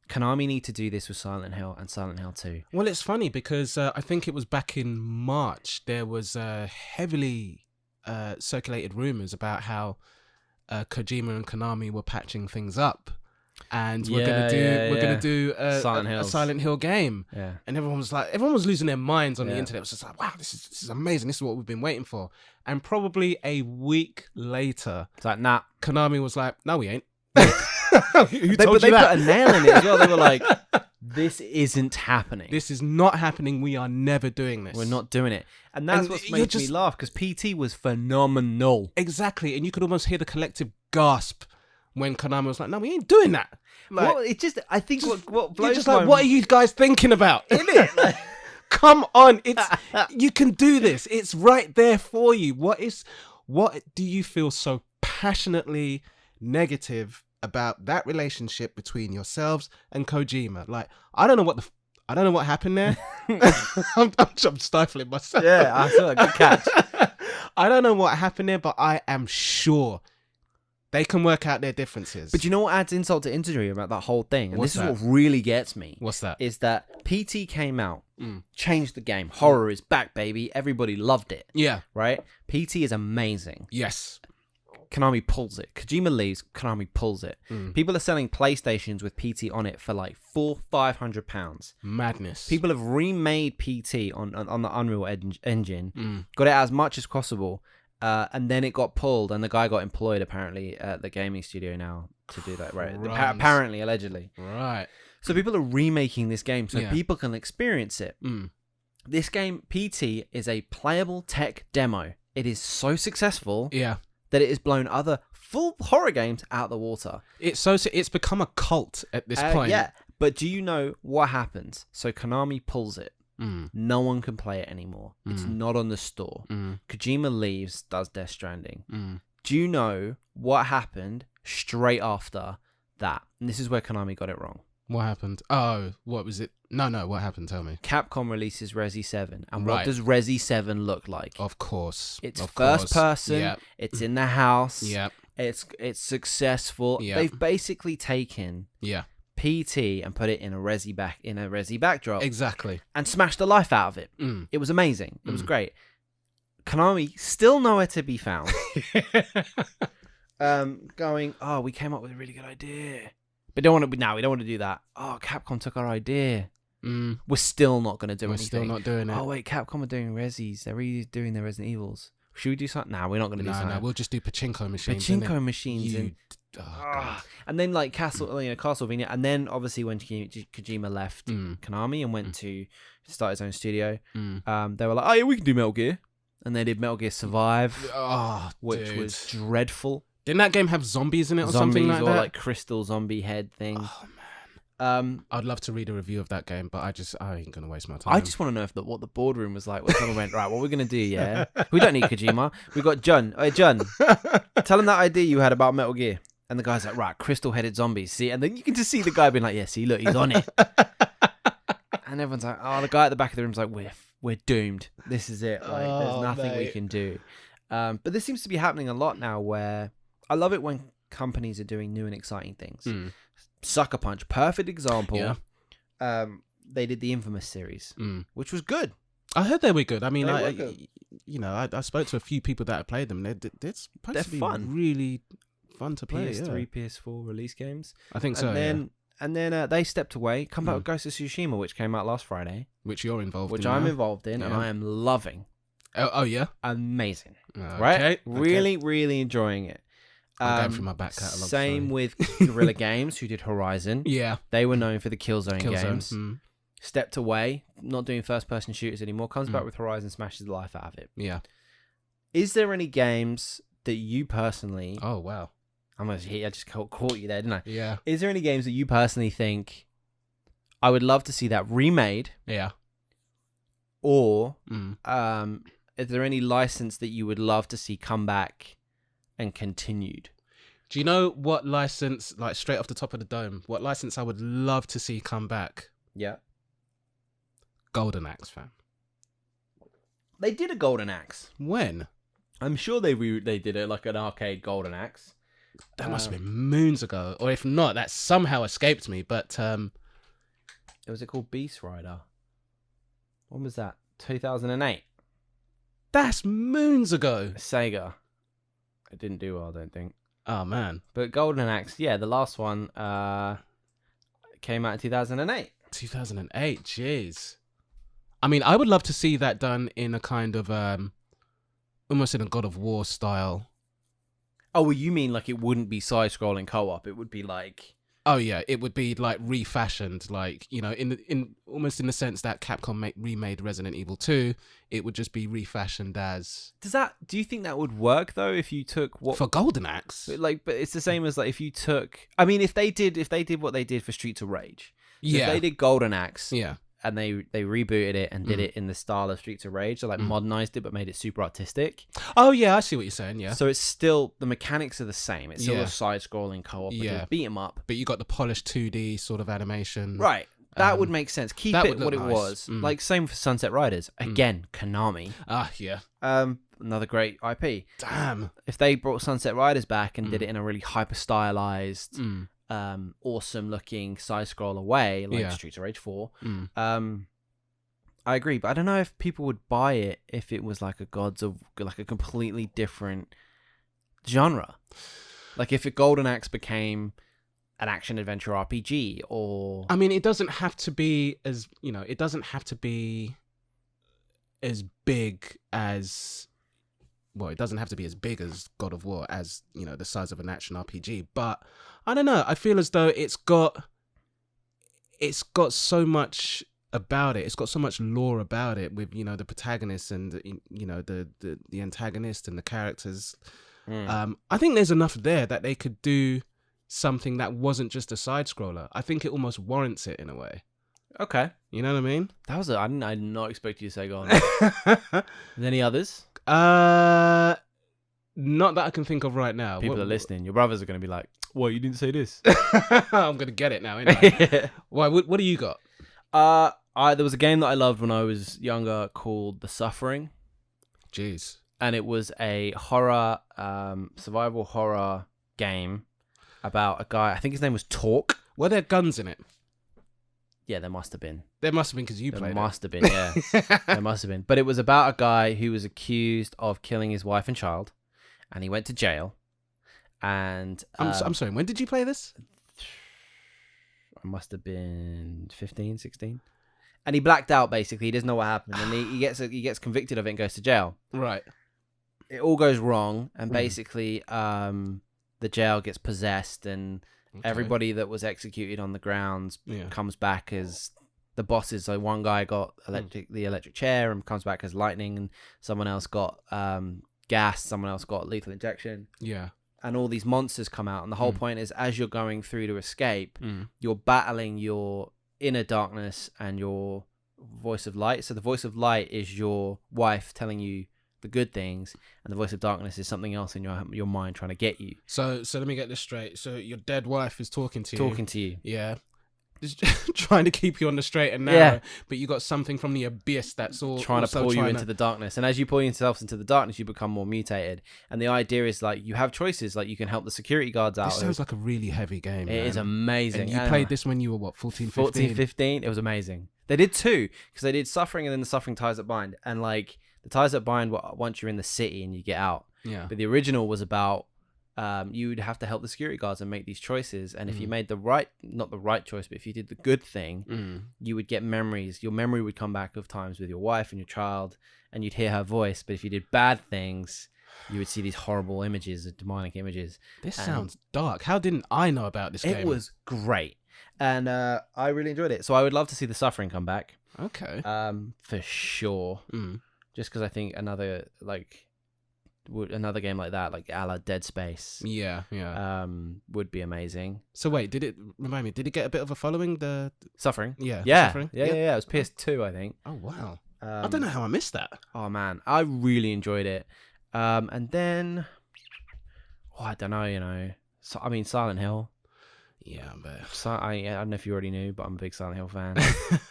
S1: Konami need to do this with Silent Hill and Silent Hill 2.
S2: Well, it's funny because I think it was back in March, there was heavily circulated rumors about how Kojima and Konami were patching things up, and we're gonna do a Silent Hill game.
S1: Yeah,
S2: and everyone was losing their minds on the internet. It was just like, wow, this is amazing. This is what we've been waiting for. And probably a week later,
S1: it's like, nah.
S2: Konami was like, no, we ain't.
S1: They put a nail in it as well. They were like, this isn't happening.
S2: This is not happening. We are never doing this.
S1: We're not doing it. And that's what's made me laugh, because PT was phenomenal.
S2: Exactly. And you could almost hear the collective gasp when Konami was like, no, we ain't doing that. Like,
S1: well, I think what blows
S2: you're just like, what are you guys thinking about? Isn't it? Like, come on. You can do this. It's right there for you. What do you feel so passionately negative about that relationship between yourselves and Kojima? Like, I don't know what happened there. I'm stifling myself.
S1: Yeah, I saw a good catch.
S2: I don't know what happened there, but I am sure they can work out their differences.
S1: But you know what adds insult to injury about that whole thing? And
S2: What's
S1: this
S2: that?
S1: is what really gets me.
S2: What's that?
S1: Is that PT came out, changed the game. Horror is back, baby. Everybody loved it.
S2: Yeah.
S1: Right? PT is amazing.
S2: Yes.
S1: Konami pulls it. Kojima leaves, Konami pulls it. People are selling PlayStations with PT on it for like £400-500.
S2: Madness.
S1: People have remade PT on the Unreal Engine, got it as much as possible, and then it got pulled, and the guy got employed apparently at the gaming studio now to do that. Right? Apparently, allegedly.
S2: Right.
S1: So people are remaking this game so people can experience it. This game, PT, is a playable tech demo. It is so successful.
S2: Yeah.
S1: That it has blown other full horror games out the water.
S2: It's become a cult at this point.
S1: Yeah, but do you know what happens? So Konami pulls it. No one can play it anymore. It's not on the store. Kojima leaves, does Death Stranding. Do you know what happened straight after that? And this is where Konami got it wrong.
S2: What happened? Oh, what was it? No, what happened? Tell me.
S1: Capcom releases Resi 7. And what does Resi 7 look like?
S2: Of course.
S1: It's first person.
S2: Yep.
S1: It's in the house.
S2: Yep.
S1: It's successful.
S2: Yep.
S1: They've basically taken PT and put it in a Resi backdrop.
S2: Exactly.
S1: And smashed the life out of it. It was amazing. It was great. Konami still nowhere to be found. Going, oh, we came up with a really good idea. But we don't want to do that. Oh, Capcom took our idea. We're still not going to do anything.
S2: We're still not doing it.
S1: Oh, wait, Capcom are doing Resis. They're really doing their Resident Evils. Should we do something? Nah, we're not going to do something.
S2: No, we'll just do pachinko machines.
S1: Pachinko machines. And then like Castlevania. And then obviously when Kojima left Konami and went to start his own studio, they were like, oh yeah, we can do Metal Gear. And they did Metal Gear Survive, which was dreadful.
S2: Didn't that game have zombies in it or something like that?
S1: Zombies or like crystal zombie head thing.
S2: Oh man. I'd love to read a review of that game, but I ain't gonna waste my time.
S1: I just want to know what the boardroom was like when someone went, right, what we're gonna do, yeah? We don't need Kojima. We got John. Hey John, tell him that idea you had about Metal Gear. And the guy's like, right, crystal headed zombies. See, and then you can just see the guy being like, yeah, see, look, he's on it. And everyone's like, oh, the guy at the back of the room's like, we're doomed. This is it. Like, there's nothing we can do. But this seems to be happening a lot now, where I love it when companies are doing new and exciting things. Sucker Punch, perfect example.
S2: Yeah.
S1: They did the Infamous series, which was good.
S2: I heard they were good. I mean, I spoke to a few people that have played them. They're supposed to be
S1: fun.
S2: Really fun to play.
S1: PS3, PS4 release games.
S2: I think so.
S1: And then they stepped away, come back with Ghost of Tsushima, which came out last Friday.
S2: Which you're involved in.
S1: Which I'm involved in, and I am loving.
S2: Oh yeah?
S1: Amazing.
S2: Okay.
S1: Right? Really, really enjoying it.
S2: I'm going through my back catalogue.
S1: Same with Guerrilla Games, who did Horizon.
S2: Yeah.
S1: They were known for the Killzone games. Stepped away, not doing first-person shooters anymore, comes back with Horizon, smashes the life out of it.
S2: Yeah.
S1: Is there any games that you personally...
S2: Oh, wow.
S1: I just caught you there, didn't I?
S2: Yeah.
S1: Is there any games that you personally think I would love to see that remade?
S2: Yeah.
S1: Or
S2: Mm.
S1: is there any license that you would love to see come back and continued?
S2: Do you know what license, like straight off the top of the dome, what license I would love to see come back?
S1: Yeah.
S2: Golden Axe, fam.
S1: They did a Golden Axe.
S2: When?
S1: I'm sure they did it like an arcade Golden Axe.
S2: That must have been moons ago. Or if not, that somehow escaped me. But
S1: Was it called Beast Rider? When was that? 2008.
S2: that's moons ago.
S1: Sega. It didn't do well, I don't think.
S2: Oh, man.
S1: But Golden Axe, yeah, the last one came out in 2008.
S2: 2008, jeez. I mean, I would love to see that done in a kind of, almost in a God of War style.
S1: Oh, well, you mean like it wouldn't be side-scrolling co-op? It would be like...
S2: Oh yeah, it would be like refashioned, like, you know, in almost in the sense that Capcom remade Resident Evil 2, it would just be refashioned as.
S1: Do you think that would work though? If you took what
S2: for Golden Axe?
S1: but it's the same as like if you took. I mean, if they did what they did for Streets of Rage,
S2: Yeah,
S1: if they did Golden Axe,
S2: yeah,
S1: and they rebooted it and did it in the style of Streets of Rage, so like modernized it but made it super artistic.
S2: Oh yeah, I see what you're saying. Yeah.
S1: So it's still the mechanics are the same. It's still
S2: Yeah.
S1: a side-scrolling co-op.
S2: Yeah.
S1: Beat 'em up.
S2: But you got the polished 2D sort of animation.
S1: Right. That would make sense. Keep
S2: that
S1: it
S2: would look
S1: what it
S2: nice.
S1: was.
S2: Mm.
S1: Like same for Sunset Riders. Again, Konami.
S2: Ah, yeah.
S1: Another great IP.
S2: Damn.
S1: If they brought Sunset Riders back and did it in a really hyper stylized, awesome looking side scroller way, like
S2: Yeah.
S1: Streets of Rage 4,
S2: Mm.
S1: I agree, but I don't know if people would buy it if it was like a completely different genre. Like if a Golden Axe became an action adventure RPG, or
S2: I mean, it doesn't have to be as, you know, it doesn't have to be as big as, well, it doesn't have to be as big as God of War, as, you know, the size of an action RPG. But I don't know. I feel as though it's got so much about it. It's got so much lore about it with, you know, the protagonist and, you know, the antagonist and the characters. I think there's enough there that they could do something that wasn't just a side scroller. I think it almost warrants it in a way.
S1: okay,
S2: You know what I mean?
S1: I did not expect you to say Golden Axe. Any others?
S2: Not that I can think of right now.
S1: People are listening. Your brothers are going to be like, "What? You didn't say this?"
S2: I'm gonna get it now. Anyway. Why? What do you got?
S1: There was a game that I loved when I was younger called The Suffering,
S2: Jeez.
S1: and it was a horror, survival horror game about a guy. I think his name was Talk.
S2: Were there guns in it?
S1: Yeah, there must have been.
S2: There must have been because you
S1: There
S2: played
S1: must have been. Yeah, there must have been. But it was about a guy who was accused of killing his wife and child, and he went to jail. And
S2: I'm sorry. When did you play this?
S1: I must have been 15, 16. And he blacked out, basically. He doesn't know what happened. And he gets convicted of it and goes to jail.
S2: Right.
S1: It all goes wrong. And basically, the jail gets possessed. And everybody that was executed on the grounds comes back as the bosses. So one guy got the electric chair and comes back as lightning. And someone else got gas. Someone else got lethal injection.
S2: Yeah.
S1: And all these monsters come out. And the whole point is, as you're going through to escape, you're battling your inner darkness and your voice of light. So the voice of light is your wife telling you the good things, and the voice of darkness is something else in your mind trying to get you.
S2: So let me get this straight. So your dead wife is talking to you. Yeah. Just trying to keep you on the straight and narrow,
S1: Yeah.
S2: but you got something from the abyss that's all
S1: Trying to pull you into the darkness, and as you pull yourself into the darkness, you become more mutated. And the idea is like you have choices, like you can help the security guards out.
S2: This sounds like a really heavy game.
S1: It is amazing.
S2: And you played this when you were what, 14, 15?
S1: 15. It was amazing. They did two, because they did Suffering and then the Suffering Ties That Bind. And like the Ties That Bind, once you're in the city and you get out.
S2: Yeah.
S1: But the original was about you would have to help the security guards and make these choices. And if you made not the right choice, but if you did the good thing, you would get memories. Your memory would come back of times with your wife and your child, and you'd hear her voice. But if you did bad things, you would see these horrible images, demonic images.
S2: This sounds dark. How didn't I know about this game?
S1: It was great. And I really enjoyed it. So I would love to see the Suffering come back.
S2: Okay.
S1: For sure. Just because I think another game like that, like a la Dead Space,
S2: Yeah.
S1: would be amazing.
S2: So wait, did it get a bit of a following? The
S1: Suffering,
S2: yeah,
S1: yeah,
S2: Suffering?
S1: yeah. It was PS2, I think.
S2: Oh wow. I don't know how I missed that.
S1: Oh man, I really enjoyed it. And then, I don't know, So, I mean, Silent Hill.
S2: Yeah, but
S1: I don't know if you already knew, but I'm a big Silent Hill fan.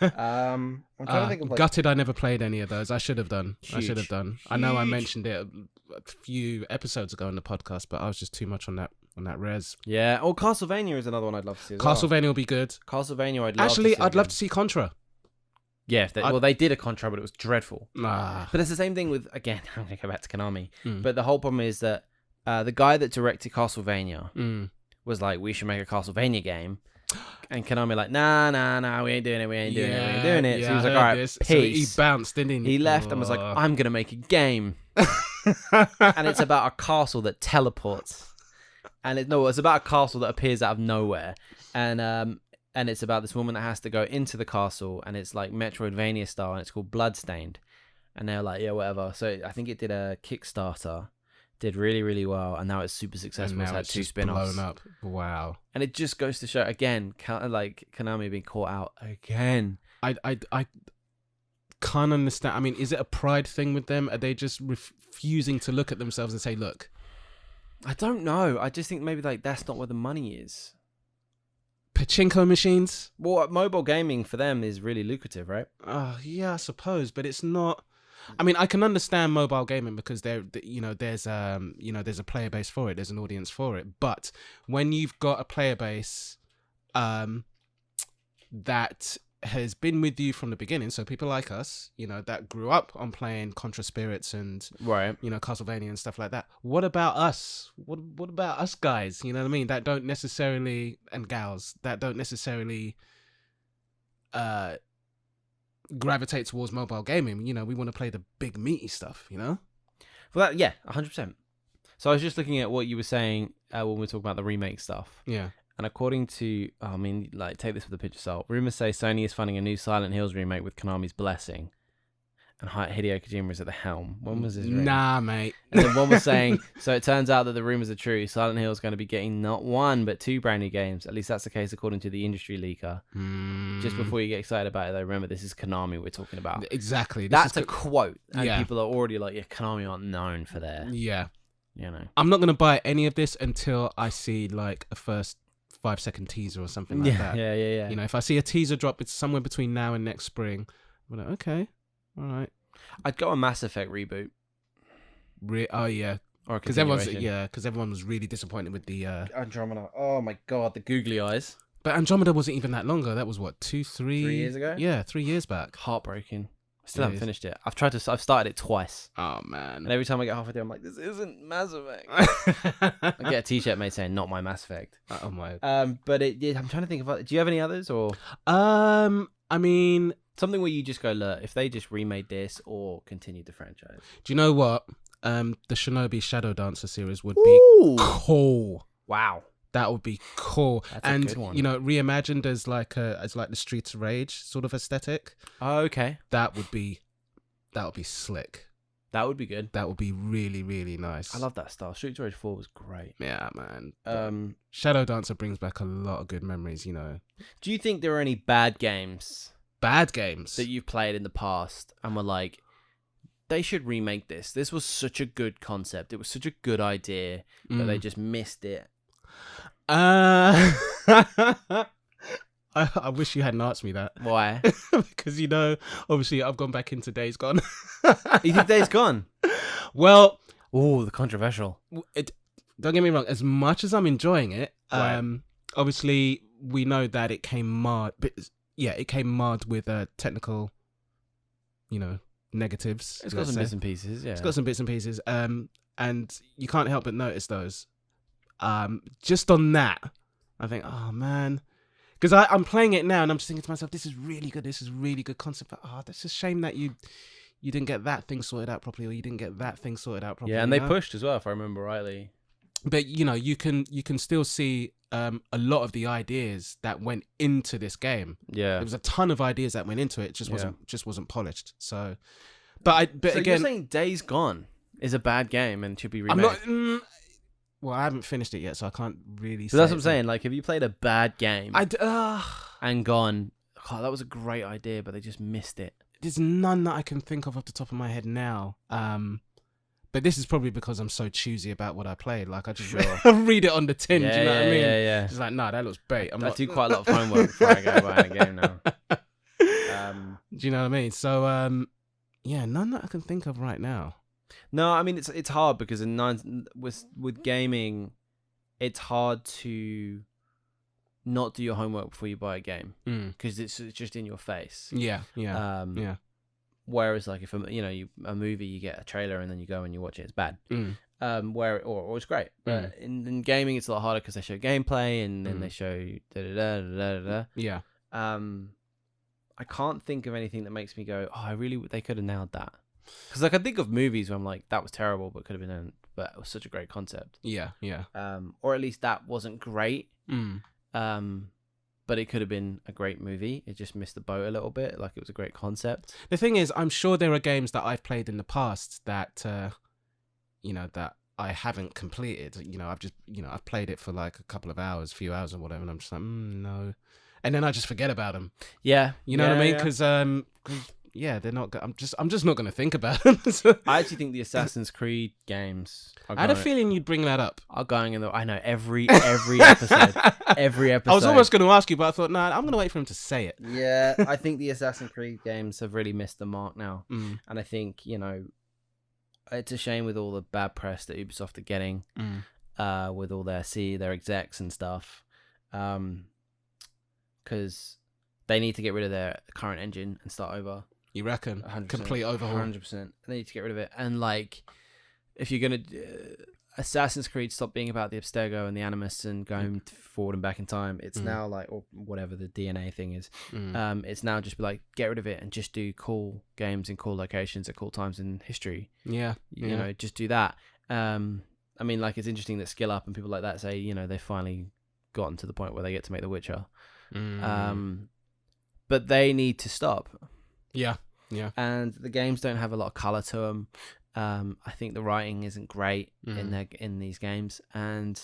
S1: I'm trying to think of
S2: gutted I never played any of those. I should have done.
S1: Huge.
S2: I know I mentioned it a few episodes ago in the podcast, but I was just too much on that res.
S1: Yeah. Oh, Castlevania is another one I'd love to see.
S2: Castlevania will be good.
S1: Castlevania, I'd love
S2: Actually,
S1: to see.
S2: I'd love to see Contra.
S1: Yeah, they did a Contra, but it was dreadful.
S2: Ah.
S1: But it's the same thing with, again, I'm going to go back to Konami. But the whole problem is that the guy that directed Castlevania was like, we should make a Castlevania game. And Konami like, nah, we ain't doing it, we ain't doing it. So he was like, all right, peace.
S2: So he bounced, didn't he?
S1: He left and was like, I'm going to make a game. And it's about a castle that teleports. And it's about a castle that appears out of nowhere. And it's about this woman that has to go into the castle, and it's like Metroidvania style, and it's called Bloodstained. And they're like, yeah, whatever. So I think it did a Kickstarter, did really, really well, and now it's super successful. It's had 2 spin-offs.
S2: Blown up. Wow.
S1: And it just goes to show, again, like Konami being caught out again.
S2: I can't understand. I mean, is it a pride thing with them? Are they just refusing to look at themselves and say, look?
S1: I don't know. I just think maybe like that's not where the money is.
S2: Pachinko machines?
S1: Well, mobile gaming for them is really lucrative, right?
S2: Yeah, I suppose, but it's not. I mean, I can understand mobile gaming because there's a player base for it, there's an audience for it. But when you've got a player base, that has been with you from the beginning, so people like us, that grew up on playing Contra Spirits and
S1: right,
S2: Castlevania and stuff like that. What about us? What about us guys? You know what I mean? That don't necessarily, and gals, that don't necessarily gravitate towards mobile gaming. We want to play the big meaty stuff.
S1: Well, yeah, 100%. So I was just looking at what you were saying when we were talking about the remake stuff.
S2: Yeah.
S1: And according to, take this with a pinch of salt. Rumors say Sony is funding a new Silent Hills remake with Konami's blessing, and Hideo Kojima is at the helm. When was this written?
S2: Nah, mate.
S1: And then one was saying, so it turns out that the rumors are true. Silent Hill is going to be getting not 1 but 2 brand new games. At least that's the case according to the industry leaker. Just before you get excited about it, though, remember this is Konami we're talking about.
S2: Exactly.
S1: That's a quote, and people are already like, yeah, Konami aren't known for their.
S2: Yeah. I'm not gonna buy any of this until I see like a first 5-second teaser or something like that.
S1: Yeah.
S2: If I see a teaser drop, it's somewhere between now and next spring. I'm like, okay, all right.
S1: I'd go a Mass Effect reboot.
S2: Oh yeah,
S1: or
S2: because everyone was really disappointed with the
S1: Andromeda. Oh my god, the googly eyes.
S2: But Andromeda wasn't even that long ago. That was what, 3
S1: years ago?
S2: Yeah, 3 years back.
S1: Heartbreaking. I still haven't finished it. I've started it twice.
S2: Oh man.
S1: And every time I get halfway through, I'm like, this isn't Mass Effect. I get a t-shirt made saying not my Mass Effect.
S2: Oh my.
S1: But I'm trying to think of. Do you have any others or?
S2: I mean,
S1: something where you just go, look, if they just remade this or continued the franchise.
S2: Do you know what? The Shinobi Shadow Dancer series would be cool.
S1: Wow.
S2: That would be cool.
S1: That's a good one.
S2: Reimagined as like the Streets of Rage sort of aesthetic.
S1: Oh, okay.
S2: That would be slick.
S1: That would be good.
S2: That would be really, really nice.
S1: I love that style. Streets of Rage 4 was great.
S2: Yeah, man. Shadow Dancer brings back a lot of good memories,
S1: Do you think there are any bad games?
S2: Bad games?
S1: That you've played in the past and were like, they should remake this. This was such a good concept. It was such a good idea, but they just missed it.
S2: I wish you hadn't asked me that.
S1: Why?
S2: Because obviously I've gone back into Days Gone.
S1: You think Days Gone?
S2: Well,
S1: the controversial.
S2: Don't get me wrong. As much as I'm enjoying it,
S1: right.
S2: Obviously we know that it came marred. But it came marred with technical, negatives.
S1: It's got some bits and pieces. Yeah,
S2: it's got some bits and pieces. And you can't help but notice those. Just on that, I think, oh man, because I'm playing it now and I'm just thinking to myself, this is really good. This is a really good concept. But that's a shame that you didn't get that thing sorted out properly, or you didn't get that thing sorted out properly.
S1: Yeah, and they pushed as well, if I remember rightly.
S2: But you can still see a lot of the ideas that went into this game.
S1: Yeah,
S2: there was a ton of ideas that went into it. It just wasn't polished. So, but
S1: so
S2: again,
S1: you're saying Days Gone is a bad game and should be remade?
S2: I'm not. Well, I haven't finished it yet, so I can't really say.
S1: But that's what I'm saying. Like, have you played a bad game
S2: and
S1: gone, oh, that was a great idea, but they just missed it?
S2: there's none that I can think of off the top of my head now. But this is probably because I'm so choosy about what I played. Like, I just read it on the tin.
S1: Yeah,
S2: do you know what I mean?
S1: Yeah.
S2: It's like, nah, that looks bait.
S1: I do quite a lot of homework before I go buying a game now.
S2: Do you know what I mean? So, yeah, none that I can think of right now.
S1: No, I mean it's hard because with gaming, it's hard to not do your homework before you buy a game because it's just in your face.
S2: Yeah.
S1: Whereas like if a movie, you get a trailer and then you go and you watch it, it's bad. Or it's great. But in gaming, it's a lot harder because they show gameplay and then they show da.
S2: Yeah.
S1: I can't think of anything that makes me go, oh, they could have nailed that. Because like I think of movies where I'm like, that was terrible, but could have been done, but it was such a great concept.
S2: Yeah.
S1: Or at least that wasn't great. But it could have been a great movie. It just missed the boat a little bit. Like, it was a great concept.
S2: The thing is, I'm sure there are games that I've played in the past that, that I haven't completed. I've played it for like a few hours or whatever, and I'm just like, no. And then I just forget about them.
S1: Yeah.
S2: You know what I mean? Because, they're not. I'm just not going to think about them.
S1: I actually think the Assassin's Creed games.
S2: I had a feeling you'd bring that up.
S1: Are going in the. I know every episode. Every episode.
S2: I was almost going to ask you, but I thought, nah, I'm going to wait for him to say it.
S1: Yeah, I think the Assassin's Creed games have really missed the mark now, and I think it's a shame with all the bad press that Ubisoft are getting, with all their execs and stuff, because they need to get rid of their current engine and start over.
S2: You reckon?
S1: 100%,
S2: complete overhaul.
S1: 100%. They need to get rid of it. And like, if you're gonna Assassin's Creed stop being about the Abstergo and the Animus and going forward and back in time, it's now like, or whatever the DNA thing is. It's now just be like, get rid of it and just do cool games in cool locations at cool times in history.
S2: Yeah.
S1: You know, just do that. I mean, like, it's interesting that Skill Up and people like that say, they've finally gotten to the point where they get to make The Witcher. But they need to stop.
S2: Yeah.
S1: And the games don't have a lot of color to them. I think the writing isn't great in these games, and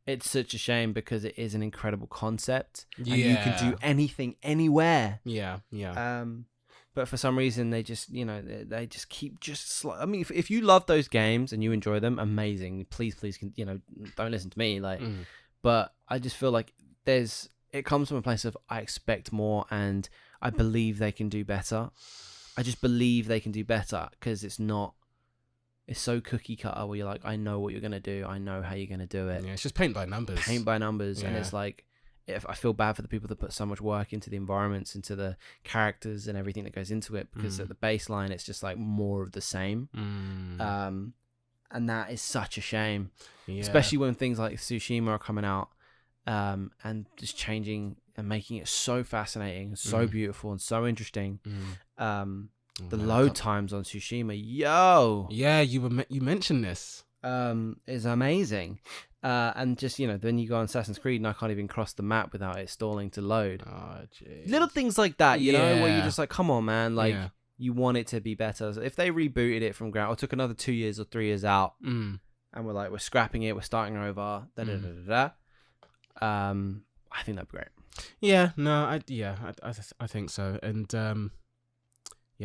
S1: it's such a shame because it is an incredible concept.
S2: Yeah.
S1: And you can do anything anywhere.
S2: Yeah.
S1: But for some reason they just they just keep I mean, if you love those games and you enjoy them, amazing. Please don't listen to me but I just feel like it comes from a place of I expect more and I believe they can do better. I just believe they can do better because it's so cookie cutter where you're like, I know what you're going to do. I know how you're going to do it.
S2: Yeah, it's just paint by numbers.
S1: Yeah. And it's like, if I feel bad for the people that put so much work into the environments, into the characters and everything that goes into it, because at the baseline, it's just like more of the same. And that is such a shame, especially when things like Tsushima are coming out. And just changing and making it so fascinating and so beautiful and so interesting. The load times on Tsushima,
S2: yeah, you mentioned this,
S1: is amazing. And just then you go on Assassin's Creed and I can't even cross the map without it stalling to load.
S2: Oh, geez.
S1: Little things like that, you know, where you're just like, come on, man, like you want it to be better. So if they rebooted it from ground or took another 2 years or 3 years out, and we're like, we're scrapping it, we're starting over, I think that'd be great.
S2: Yeah, no, I think so, and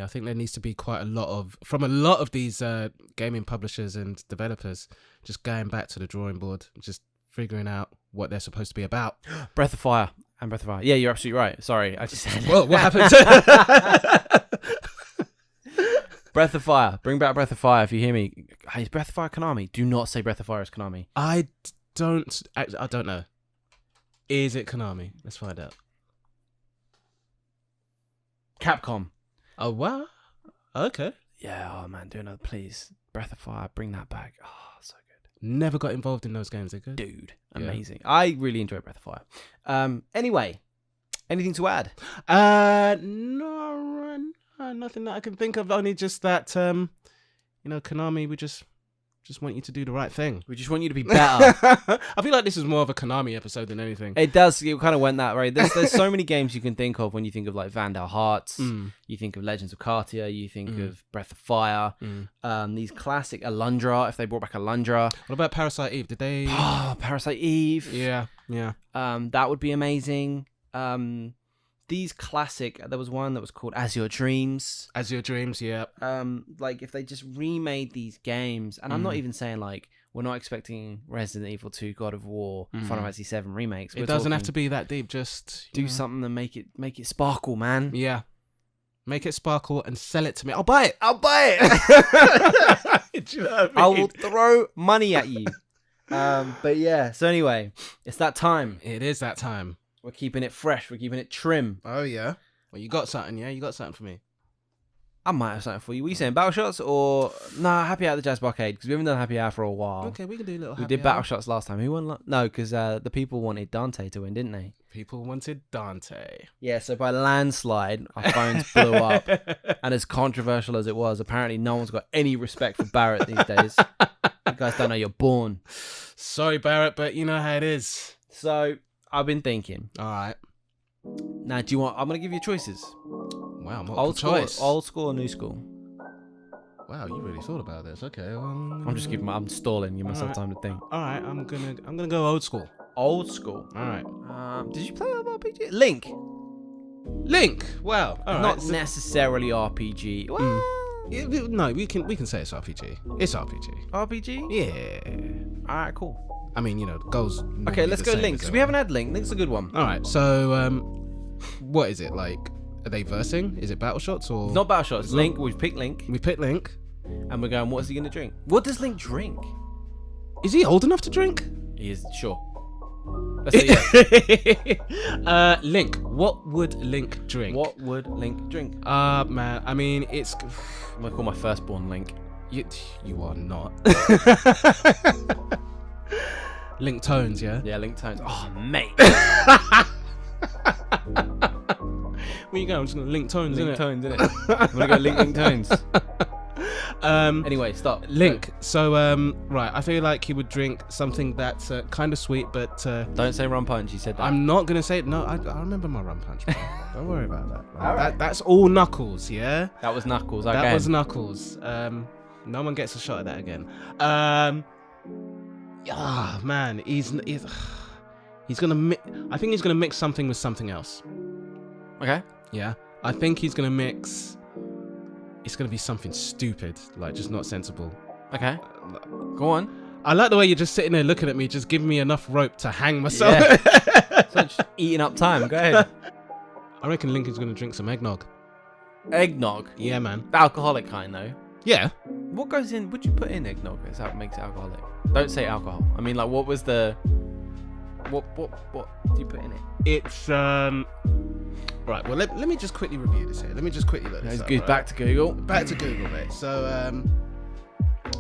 S2: I think there needs to be quite a lot of these gaming publishers and developers just going back to the drawing board, just figuring out what they're supposed to be about.
S1: Breath of Fire. Yeah, you're absolutely right. Sorry, I just said.
S2: Well, what happened?
S1: Breath of Fire. Bring back Breath of Fire if you hear me. Hey, is Breath of Fire Konami? Do not say Breath of Fire is Konami.
S2: I don't know. Is it Konami? Let's find out.
S1: Capcom.
S2: Oh, wow. Okay.
S1: Yeah, oh man, do another, please. Breath of Fire, bring that back. Oh, so good.
S2: Never got involved in those games, they're good.
S1: Dude, amazing. Yeah. I really enjoy Breath of Fire. Anyway, anything to add?
S2: No, nothing that I can think of. Only just that, Konami, we just want you to do the right thing.
S1: We just want you to be better.
S2: I feel like this is more of a Konami episode than anything.
S1: It does. It kind of went that way. There's so many games you can think of when you think of like Vandal Hearts. You think of Legends of Cartier. You think of Breath of Fire. These classic Alundra. If they brought back Alundra.
S2: What about Parasite Eve? Did they?
S1: Oh, Parasite Eve.
S2: Yeah.
S1: That would be amazing. these classic. There was one that was called As Your Dreams.
S2: As Your Dreams, yeah.
S1: Like if they just remade these games, and I'm not even saying like we're not expecting Resident Evil 2, God of War, Final Fantasy 7 remakes.
S2: It doesn't have to be that deep. Just
S1: do something and make it sparkle, man.
S2: Yeah, make it sparkle and sell it to me. I'll buy it.
S1: I'll buy it.
S2: Do you know what
S1: I will throw money at you. But yeah. So anyway, it's that time.
S2: It is that time.
S1: We're keeping it fresh. We're keeping it trim.
S2: Oh yeah. Well, you got something, yeah? You got something for me.
S1: I might have something for you. Were you saying Battle Shots or Happy Hour at the Jazz Barcade? Because we haven't done Happy Hour for a while.
S2: Okay, we can do a little.
S1: We did Battle Shots last time. Who won? No, because the people wanted Dante to win, didn't they?
S2: People wanted Dante.
S1: Yeah. So by landslide, our phones blew up. And as controversial as it was, apparently no one's got any respect for Barrett these days. You guys don't know you're born.
S2: Sorry, Barrett, but you know how it is.
S1: So I've been thinking.
S2: All right.
S1: Now, do you want? I'm gonna give you choices.
S2: Wow,
S1: Old
S2: choice.
S1: Old school or new school?
S2: Wow, you really thought about this. Okay.
S1: I'm just giving. I'm stalling. You must have time to think.
S2: All right, I'm gonna go old school.
S1: Old school.
S2: All right.
S1: Did you play RPG? Link.
S2: Well, all right.
S1: Not necessarily RPG. Well,
S2: no, we can say it's RPG. It's RPG.
S1: RPG.
S2: Yeah.
S1: All right. Cool.
S2: I mean, goals.
S1: Okay, let's go Link because we haven't had Link. Link's a good one.
S2: All right. So, what is it like? Are they versing? Is it battle shots or
S1: not battle shots? Link. We've picked Link.
S2: We picked Link,
S1: and we're going. What's he gonna drink? What does Link drink?
S2: Is he old enough to drink?
S1: He is. Sure. Let's say yes.
S2: Link. What would Link drink?
S1: What would Link drink?
S2: Man. I mean, it's.
S1: I'm gonna call my firstborn Link.
S2: You are not. Link tones, yeah?
S1: Yeah, Link tones. Oh, mate.
S2: Where you going? I'm just gonna link tones,
S1: Link tones, innit? I'm gonna go link tones. Anyway, stop.
S2: Link. So, right, I feel like he would drink something that's kind of sweet, but...
S1: Don't say rum punch, you said that.
S2: I'm not gonna say it. No, I remember my rum punch, bro. Don't worry about that.
S1: Right.
S2: That's all Knuckles, yeah?
S1: That was Knuckles, okay.
S2: That was Knuckles. No one gets a shot at that again. Man, he's gonna I think he's gonna mix something with something else.
S1: Okay.
S2: Yeah, I think he's gonna mix. It's gonna be something stupid, like just not sensible.
S1: Okay. Go on.
S2: I like the way you're just sitting there looking at me, just giving me enough rope to hang myself.
S1: Yeah. So just eating up time. Go ahead.
S2: I reckon Lincoln's gonna drink some eggnog.
S1: Eggnog.
S2: Yeah, man.
S1: The alcoholic kind, though.
S2: Yeah.
S1: What goes in? Would you put in eggnog? Is that what makes it alcoholic? Don't say alcohol. I mean, like, what was the? What do you put in it?
S2: It's Right. Well, let me just quickly review this here. Let me just quickly look this
S1: It's
S2: up.
S1: good.
S2: Right?
S1: Back to Google.
S2: Back to Google, mate. So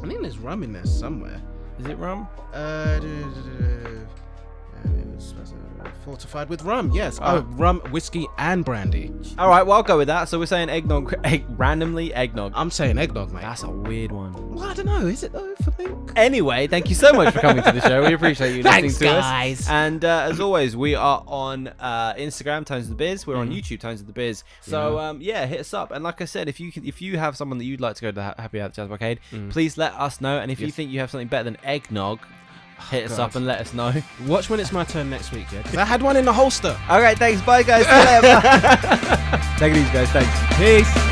S2: I think there's rum in there somewhere.
S1: Is it rum?
S2: Fortified with rum, yes. Oh, rum, whiskey, and brandy.
S1: All right, well, I'll go with that. So we're saying eggnog, randomly eggnog.
S2: I'm saying eggnog, mate.
S1: That's a weird one.
S2: Well, I don't know. Is it though? For Link?
S1: Anyway, thank you so much for coming to the show. We appreciate you listening
S2: Thanks,
S1: to
S2: guys.
S1: us. And as always, we are on Instagram, Tones of the Biz. We're on YouTube, Tones of the Biz. So hit us up. And like I said, if you have someone that you'd like to go to the Happy Hour at the Jazz Barcade, please let us know. And if you think you have something better than eggnog, hit us up and let us know.
S2: Watch when it's my turn next week, yeah? Because I had one in the holster.
S1: All right, thanks. Bye, guys. See you later. Take it easy, guys. Thanks.
S2: Peace.